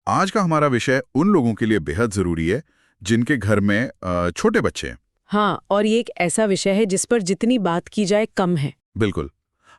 आज का हमारा विषय उन लोगों के लिए बेहद जरूरी है जिनके घर में छोटे बच्चे हैं। हाँ, और ये एक ऐसा विषय है जिस पर जितनी बात की जाए कम है। बिल्कुल।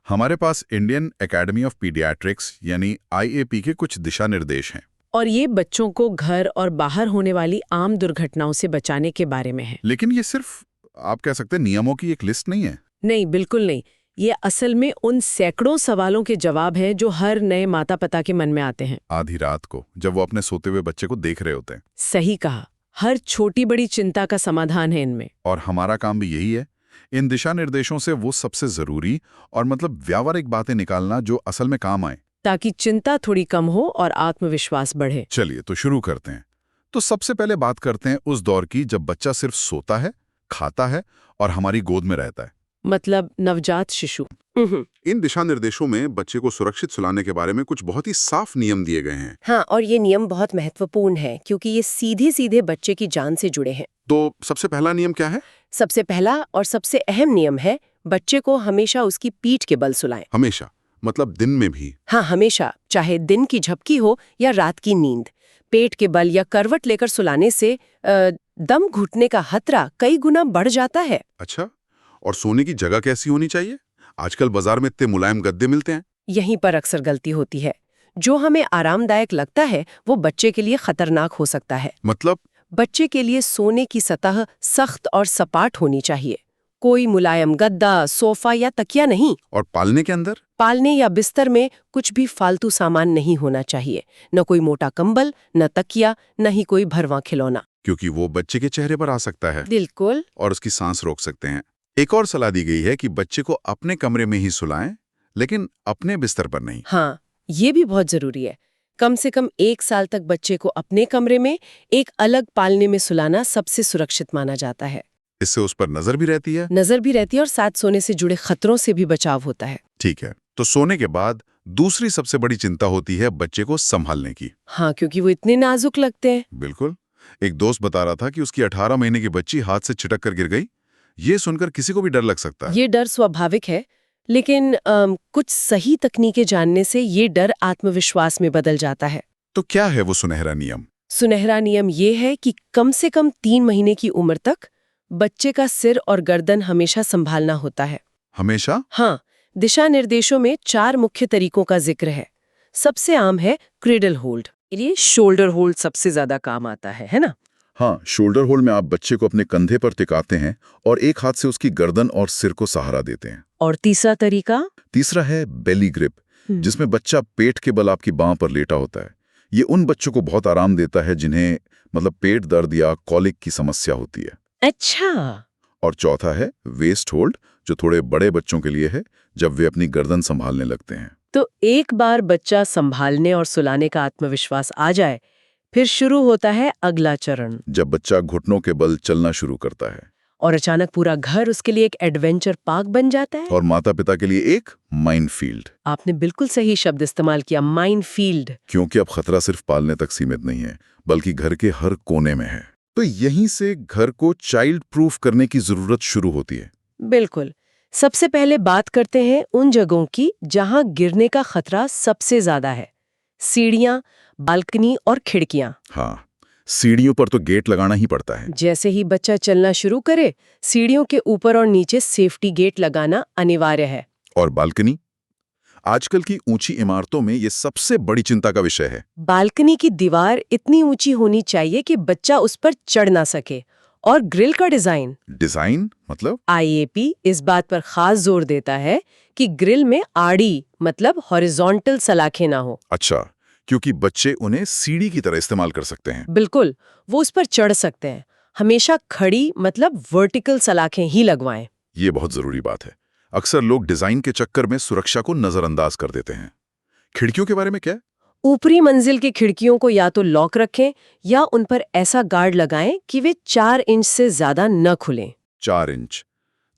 हमारे पास इंडियन एकेडमी ऑफ पीडियाट्रिक्स यानी आईएपी के कुछ दिशा निर्देश हैं। और ये बच्चों को घर और बाहर होने वाली आम दुर्घटनाओं से बचाने के बारे में है। लेकिन ये सिर्फ आप कह सकते हैं नियमों की एक लिस्ट नहीं है। नहीं, बिल्कुल नहीं। ये असल में उन सैकड़ों सवालों के जवाब हैं जो हर नए माता पिता के मन में आते हैं। आधी रात को जब वो अपने सोते हुए बच्चे को देख रहे होते हैं। सही कहा। हर छोटी बड़ी चिंता का समाधान है इनमें। और हमारा काम भी यही है, इन दिशा निर्देशों से वो सबसे जरूरी और व्यावहारिक बातें निकालना जो असल में काम आए, ताकि चिंता थोड़ी कम हो और आत्मविश्वास बढ़े। चलिए तो शुरू करते हैं। तो सबसे पहले बात करते हैं उस दौर की जब बच्चा सिर्फ सोता है, खाता है और हमारी गोद में रहता है। मतलब नवजात शिशु। इन दिशा निर्देशों में बच्चे को सुरक्षित सुलाने के बारे में कुछ बहुत ही साफ नियम दिए गए हैं। हाँ, और ये नियम बहुत महत्वपूर्ण है क्योंकि ये सीधे सीधे बच्चे की जान से जुड़े हैं। तो सबसे पहला नियम क्या है? सबसे पहला और सबसे अहम नियम है, बच्चे को हमेशा उसकी पीठ के बल सुलाएं। हमेशा मतलब दिन में भी? हाँ, हमेशा, चाहे दिन की झपकी हो या रात की नींद। पेट के बल या करवट लेकर सुलाने से दम घुटने का खतरा कई गुना बढ़ जाता है। अच्छा, और सोने की जगह कैसी होनी चाहिए? आजकल बाजार में इतने मुलायम गद्दे मिलते हैं। यहीं पर अक्सर गलती होती है। जो हमें आरामदायक लगता है वो बच्चे के लिए खतरनाक हो सकता है। मतलब? बच्चे के लिए सोने की सतह सख्त और सपाट होनी चाहिए। कोई मुलायम गद्दा, सोफा या तकिया नहीं। और पालने के अंदर? पालने या बिस्तर में कुछ भी फालतू सामान नहीं होना चाहिए। न कोई मोटा कंबल, न तकिया, न ही कोई भरवा खिलौना। क्योंकि वो बच्चे के चेहरे पर आ सकता है। बिल्कुल। और उसकी सांस रोक सकते हैं। एक और सलाह दी गई है कि बच्चे को अपने कमरे में ही सुलाएं, लेकिन अपने बिस्तर पर नहीं। हाँ, ये भी बहुत जरूरी है। कम से कम 1 साल तक बच्चे को अपने कमरे में एक अलग पालने में सुलाना सबसे सुरक्षित माना जाता है। इससे उस पर नजर भी रहती है। नजर भी रहती है और साथ सोने से जुड़े खतरों से भी बचाव होता है। ठीक है, तो सोने के बाद दूसरी सबसे बड़ी चिंता होती है बच्चे को संभालने की। हाँ, क्योंकि वो इतने नाजुक लगते हैं। बिल्कुल। एक दोस्त बता रहा था कि उसकी 18 महीने की बच्ची हाथ से छिटक कर गिर गई। ये सुनकर किसी को भी डर लग सकता है। ये डर स्वाभाविक है, लेकिन कुछ सही तकनीकें जानने से ये डर आत्मविश्वास में बदल जाता है। तो क्या है वो सुनहरा नियम? सुनहरा नियम ये है कि कम से कम 3 महीने की उम्र तक बच्चे का सिर और गर्दन हमेशा संभालना होता है। हमेशा? हाँ, दिशा निर्देशों में 4 मुख्य तरीकों का जिक्र है। सबसे आम है क्रेडल होल्ड। ये शोल्डर होल्ड सबसे ज्यादा काम आता है ना? हाँ, शोल्डर होल्ड में आप बच्चे को अपने कंधे पर टिकाते हैं और एक हाथ से उसकी गर्दन और सिर को सहारा देते हैं। और तीसरा तरीका? तीसरा है बेली ग्रिप, जिसमें बच्चा पेट के बल आपकी बांह पर लेटा होता है। ये उन बच्चों को बहुत आराम देता है जिन्हें पेट दर्द या कॉलिक की समस्या होती है। अच्छा। और चौथा है वेस्ट होल्ड, जो थोड़े बड़े बच्चों के लिए है, जब वे अपनी गर्दन संभालने लगते हैं। तो एक बार बच्चा संभालने और सुलाने का आत्मविश्वास आ जाए, फिर शुरू होता है अगला चरण, जब बच्चा घुटनों के बल चलना शुरू करता है। और अचानक पूरा घर उसके लिए एक एडवेंचर पार्क बन जाता है। और माता पिता के लिए एक माइनफील्ड। आपने बिल्कुल सही शब्द इस्तेमाल किया, माइनफील्ड। क्योंकि अब खतरा सिर्फ पालने तक सीमित नहीं है, बल्कि घर के हर कोने में है। तो यहीं से घर को चाइल्ड प्रूफ करने की जरूरत शुरू होती है। बिल्कुल। सबसे पहले बात करते हैं उन जगहों की जहां गिरने का खतरा सबसे ज्यादा है। सीढ़ियां, बालकनी और खिड़कियां। हाँ, सीढ़ियों पर तो गेट लगाना ही पड़ता है। जैसे ही बच्चा चलना शुरू करे, सीढ़ियों के ऊपर और नीचे सेफ्टी गेट लगाना अनिवार्य है। और बालकनी? आजकल की ऊंची इमारतों में ये सबसे बड़ी चिंता का विषय है। बालकनी की दीवार इतनी ऊंची होनी चाहिए कि बच्चा उस पर चढ़ ना सके। और ग्रिल का डिजाइन मतलब? आईएपी इस बात पर खास जोर देता है कि ग्रिल में आड़ी मतलब हॉरिजॉन्टल सलाखें ना हो। अच्छा, क्योंकि बच्चे उन्हें सीढ़ी की तरह इस्तेमाल कर सकते हैं। बिल्कुल, वो उस पर चढ़ सकते हैं। हमेशा खड़ी मतलब वर्टिकल सलाखें ही लगवाएं। ये बहुत जरूरी बात है। अक्सर लोग डिजाइन के चक्कर में सुरक्षा को नजरअंदाज कर देते हैं। खिड़कियों के बारे में क्या? ऊपरी मंजिल की खिड़कियों को या तो लॉक रखें या उन पर ऐसा गार्ड लगाएं कि वे 4 इंच से ज्यादा न खुलें। 4 इंच,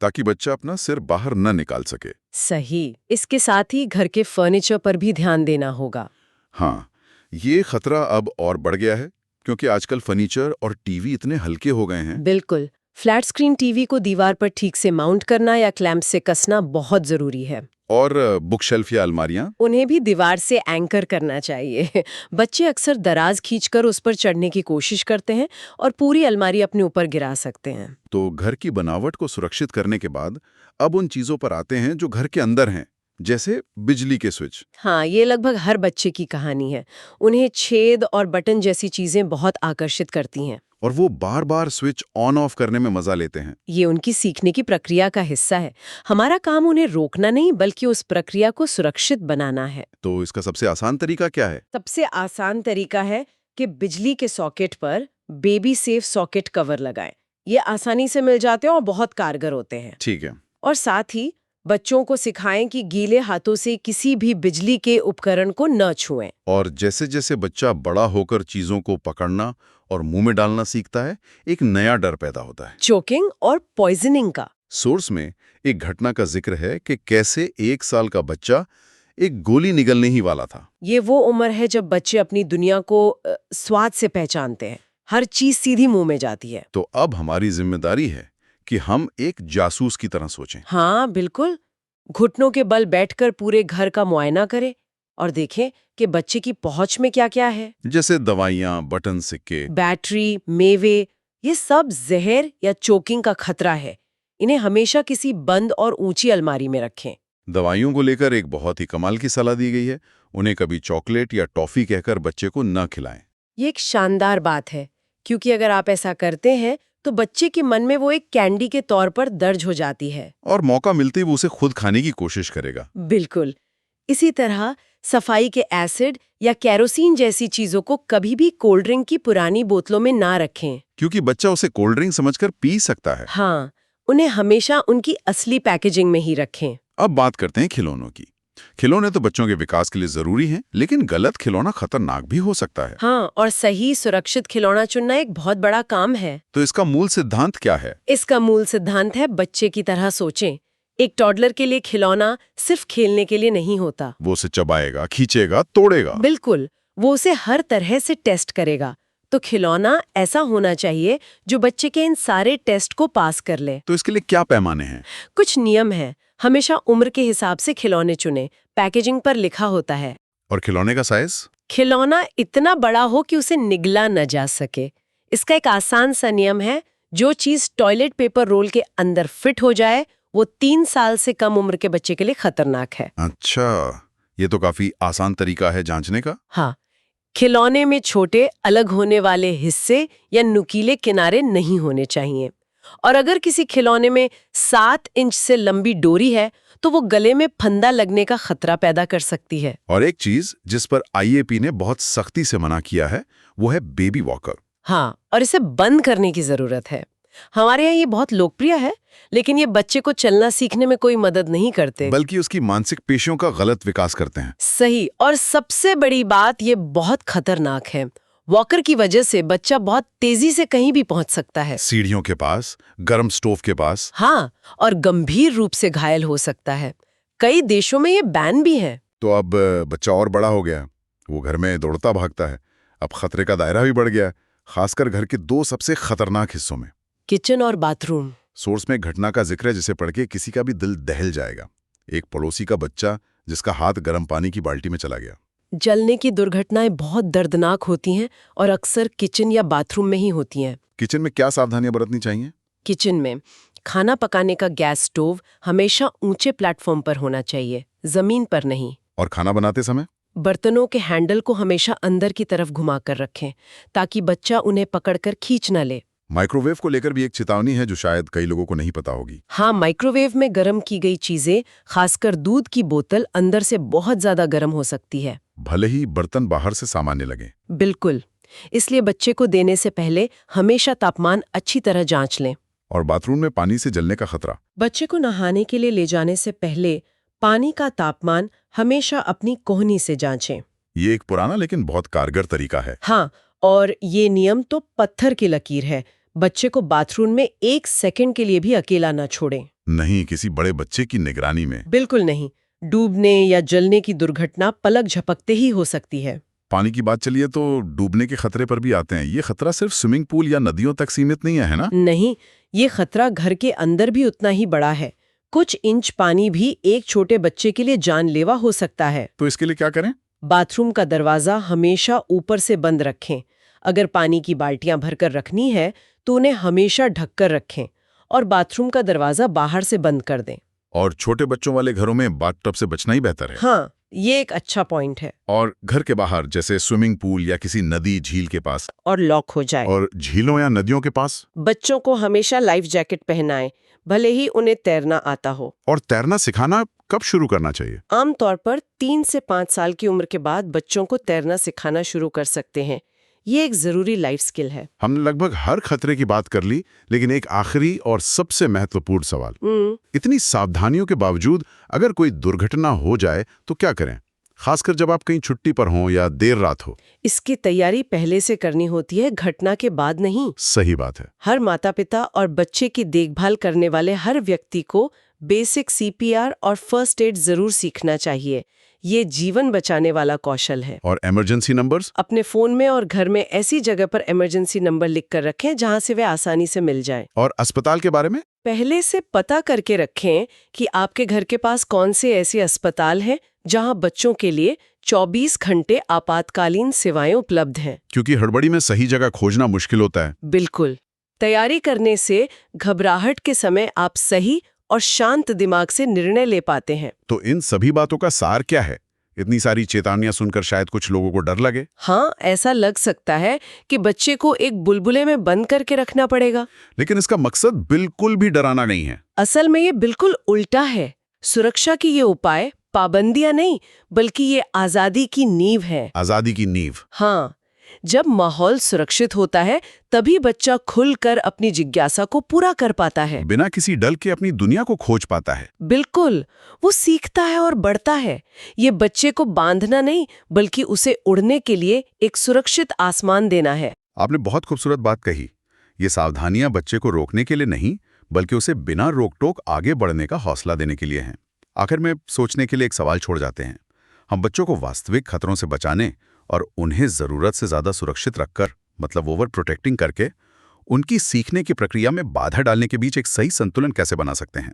ताकि बच्चा अपना सिर बाहर न निकाल सके। सही। इसके साथ ही घर के फर्नीचर पर भी ध्यान देना होगा। हाँ, ये खतरा अब और बढ़ गया है क्योंकि आजकल फर्नीचर और टीवी इतने हल्के हो गए हैं। बिल्कुल। फ्लैट स्क्रीन टीवी को दीवार पर ठीक से माउंट करना या क्लैंप से कसना बहुत जरूरी है। और बुक शेल्फ या अलमारियां? उन्हें भी दीवार से एंकर करना चाहिए। बच्चे अक्सर दराज खींचकर उस पर चढ़ने की कोशिश करते हैं और पूरी अलमारी अपने ऊपर गिरा सकते हैं। तो घर की बनावट को सुरक्षित करने के बाद अब उन चीजों पर आते हैं जो घर के अंदर हैं, जैसे बिजली के स्विच। हाँ, ये लगभग हर बच्चे की कहानी है। उन्हें छेद और बटन जैसी चीजें बहुत आकर्षित करती हैं। और वो बार बार स्विच ऑन ऑफ करने में मजा लेते हैं। ये उनकी सीखने की प्रक्रिया का हिस्सा है। हमारा काम उन्हें रोकना नहीं, बल्कि उस प्रक्रिया को सुरक्षित बनाना है। तो इसका सबसे आसान तरीका क्या है? सबसे आसान तरीका है कि बिजली के सॉकेट पर बेबी सेफ सॉकेट कवर लगाएं। ये आसानी से मिल जाते हैं और बहुत कारगर होते हैं। ठीक है। और साथ ही बच्चों को सिखाएं कि गीले हाथों से किसी भी बिजली के उपकरण को न छुएं। और जैसे जैसे बच्चा बड़ा होकर चीजों को पकड़ना और मुंह में डालना सीखता है, एक नया डर पैदा होता है, चोकिंग और पॉइजनिंग का। सोर्स में एक घटना का जिक्र है कि कैसे 1 साल का बच्चा एक गोली निगलने ही वाला था। ये वो उम्र है जब बच्चे अपनी दुनिया को स्वाद से पहचानते हैं। हर चीज सीधी मुंह में जाती है। तो अब हमारी जिम्मेदारी है कि हम एक जासूस की तरह सोचें। हाँ, बिल्कुल। घुटनों के बल बैठकर पूरे घर का मुआयना करें और देखें कि बच्चे की पहुंच में क्या क्या है। जैसे दवाइयाँ, बटन, सिक्के। बैटरी, मेवे, ये सब जहर या चोकिंग का खतरा है। इन्हें हमेशा किसी बंद और ऊंची अलमारी में रखें। दवाइयों को लेकर एक बहुत ही कमाल की सलाह दी गई है। उन्हें कभी चॉकलेट या टॉफी कहकर बच्चे को न खिलाएं। ये एक शानदार बात है, क्योंकि अगर आप ऐसा करते हैं तो बच्चे के मन में वो एक कैंडी के तौर पर दर्ज हो जाती है और मौका मिलते ही वो उसे खुद खाने की कोशिश करेगा। बिल्कुल। इसी तरह सफाई के एसिड या केरोसिन जैसी चीजों को कभी भी कोल्ड ड्रिंक की पुरानी बोतलों में ना रखें, क्योंकि बच्चा उसे कोल्ड ड्रिंक समझकर पी सकता है। हाँ, उन्हें हमेशा उनकी असली पैकेजिंग में ही रखें। अब बात करते हैं खिलौनों की। खिलौने तो बच्चों के विकास के लिए जरूरी हैं, लेकिन गलत खिलौना खतरनाक भी हो सकता है। हाँ, और सही सुरक्षित खिलौना चुनना एक बहुत बड़ा काम है। तो इसका मूल सिद्धांत क्या है? इसका मूल सिद्धांत है बच्चे की तरह सोचें। एक टॉडलर के लिए खिलौना सिर्फ खेलने के लिए नहीं होता। वो उसे चबाएगा, खींचेगा, तोड़ेगा। बिल्कुल, वो उसे हर तरह से टेस्ट करेगा। तो खिलौना ऐसा होना चाहिए जो बच्चे के इन सारे टेस्ट को पास कर ले। तो इसके लिए क्या पैमाने हैं? कुछ नियम है। हमेशा उम्र के हिसाब से खिलौने चुनें। पैकेजिंग पर लिखा होता है। और खिलौने का साइज? खिलौना इतना बड़ा हो कि उसे निगला न जा सके। इसका एक आसान सा नियम है, जो चीज टॉयलेट पेपर रोल के अंदर फिट हो जाए वो 3 साल से कम उम्र के बच्चे के लिए खतरनाक है। अच्छा, ये तो काफी आसान तरीका है जांचने का। हाँ, खिलौने में छोटे अलग होने वाले हिस्से या नुकीले किनारे नहीं होने चाहिए। और अगर किसी खिलौने में 7 इंच से लंबी डोरी है तो वो गले में फंदा लगने का खतरा पैदा कर सकती है। और एक चीज जिस पर IAP ने बहुत सख्ती से मना किया है, वो है बेबी वॉकर। हाँ, और इसे बंद करने की जरूरत है। हमारे यहाँ ये बहुत लोकप्रिय है, लेकिन ये बच्चे को चलना सीखने में कोई मदद नहीं करते, बल्कि उसकी मानसिक पेशियों का गलत विकास करते हैं। सही। और सबसे बड़ी बात, ये बहुत खतरनाक है। वॉकर की वजह से बच्चा बहुत तेजी से कहीं भी पहुंच सकता है। सीढ़ियों के पास, गर्म स्टोव के पास। हाँ, और गंभीर रूप से घायल हो सकता है। कई देशों में ये बैन भी है। तो अब बच्चा और बड़ा हो गया, वो घर में दौड़ता भागता है। अब खतरे का दायरा भी बढ़ गया, खासकर घर के 2 सबसे खतरनाक हिस्सों में, किचन और बाथरूम। सोर्स में घटना का जिक्र है जिसे पढ़ के किसी का भी दिल दहल जाएगा। एक पड़ोसी का बच्चा जिसका हाथ गर्म पानी की बाल्टी में चला गया। जलने की दुर्घटनाएं बहुत दर्दनाक होती हैं और अक्सर किचन या बाथरूम में ही होती हैं। किचन में क्या सावधानियां बरतनी चाहिए? किचन में खाना पकाने का गैस स्टोव हमेशा ऊंचे प्लेटफॉर्म पर होना चाहिए, जमीन पर नहीं। और खाना बनाते समय बर्तनों के हैंडल को हमेशा अंदर की तरफ घुमाकर रखें ताकि बच्चा उन्हें पकड़कर खींच न ले। माइक्रोवेव को लेकर भी एक चेतावनी है जो शायद कई लोगों को नहीं पता होगी। हाँ, माइक्रोवेव में गर्म की गई चीजें, खासकर दूध की बोतल, अंदर से बहुत ज्यादा गर्म हो सकती है, भले ही बर्तन बाहर से सामान्य लगे। बिल्कुल। इसलिए बच्चे को देने से पहले हमेशा तापमान अच्छी तरह जांच लें। और बाथरूम में पानी से जलने का खतरा। बच्चे को नहाने के लिए ले जाने से पहले पानी का तापमान हमेशा अपनी कोहनी से जांचें। ये एक पुराना लेकिन बहुत कारगर तरीका है। हाँ, और ये नियम तो पत्थर की लकीर है। बच्चे को बाथरूम में 1 सेकंड के लिए भी अकेला न छोड़ें। नहीं, किसी बड़े बच्चे की निगरानी में। बिल्कुल नहीं। डूबने या जलने की दुर्घटना पलक झपकते ही हो सकती है। पानी की बात चलिए तो डूबने के खतरे पर भी आते हैं। ये खतरा सिर्फ स्विमिंग पूल या नदियों तक सीमित नहीं है ना? नहीं, ये खतरा घर के अंदर भी उतना ही बड़ा है। कुछ इंच पानी भी एक छोटे बच्चे के लिए जानलेवा हो सकता है। तो इसके लिए क्या करें? बाथरूम का दरवाजा हमेशा ऊपर से बंद रखें। अगर पानी की बाल्टियां भरकर रखनी है तो उन्हें हमेशा ढककर रखें और बाथरूम का दरवाजा बाहर से बंद कर दें। और छोटे बच्चों वाले घरों में बाथटब से बचना ही बेहतर है। हाँ, ये एक अच्छा पॉइंट है। और घर के बाहर जैसे स्विमिंग पूल या किसी नदी झील के पास। और लॉक हो जाए। और झीलों या नदियों के पास बच्चों को हमेशा लाइफ जैकेट पहनाएं, भले ही उन्हें तैरना आता हो। और तैरना सिखाना कब शुरू करना चाहिए? आमतौर पर 3 से 5 साल की उम्र के बाद बच्चों को तैरना सिखाना शुरू कर सकते हैं। ये एक जरूरी लाइफ स्किल है। हमने लगभग हर खतरे की बात कर ली, लेकिन एक आखिरी और सबसे महत्वपूर्ण सवाल, इतनी सावधानियों के बावजूद अगर कोई दुर्घटना हो जाए तो क्या करें, खासकर जब आप कहीं छुट्टी पर हों या देर रात हो? इसकी तैयारी पहले से करनी होती है, घटना के बाद नहीं। सही बात है। हर माता पिता और बच्चे की देखभाल करने वाले हर व्यक्ति को बेसिक सीपीआर और फर्स्ट एड जरूर सीखना चाहिए। ये जीवन बचाने वाला कौशल है। और इमरजेंसी नंबर्स? अपने फोन में और घर में ऐसी जगह पर इमरजेंसी नंबर लिख कर रखें जहां से वे आसानी से मिल जाएं। और अस्पताल के बारे में? पहले से पता करके रखें कि आपके घर के पास कौन से ऐसे अस्पताल हैं जहां बच्चों के लिए 24 घंटे आपातकालीन सेवाएं उपलब्ध हैं। क्योंकि हड़बड़ी में सही जगह खोजना मुश्किल होता है। बिल्कुल। तैयारी करने से घबराहट के समय आप सही और शांत दिमाग से निर्णय ले पाते हैं। तो इन सभी बातों का सार क्या है? इतनी सारी चेतावनियां सुनकर शायद कुछ लोगों को डर लगे। हाँ, ऐसा लग सकता है कि बच्चे को एक बुलबुले में बंद करके रखना पड़ेगा। लेकिन इसका मकसद बिल्कुल भी डराना नहीं है। असल में ये बिल्कुल उल्टा है। सुरक्षा की ये उपाय पाबंदियां नहीं, बल्कि ये आजादी की नींव है। आजादी की नींव। हाँ, जब माहौल सुरक्षित होता है तभी बच्चा खुलकर अपनी जिज्ञासा को पूरा कर पाता है। बिना किसी डर के अपनी दुनिया को खोज पाता है। बिल्कुल, वो सीखता है और बढ़ता है। ये बच्चे को बांधना नहीं, बल्कि उसे उड़ने के लिए एक सुरक्षित आसमान देना है। आपने बहुत खूबसूरत बात कही। ये सावधानियां बच्चे को रोकने के लिए नहीं, बल्कि उसे बिना रोक टोक आगे बढ़ने का हौसला देने के लिए हैं। आखिर में सोचने के लिए एक सवाल छोड़ जाते हैं। हम बच्चों को वास्तविक खतरों से बचाने और उन्हें जरूरत से ज्यादा सुरक्षित रखकर, मतलब ओवर प्रोटेक्टिंग करके, उनकी सीखने की प्रक्रिया में बाधा डालने के बीच एक सही संतुलन कैसे बना सकते हैं?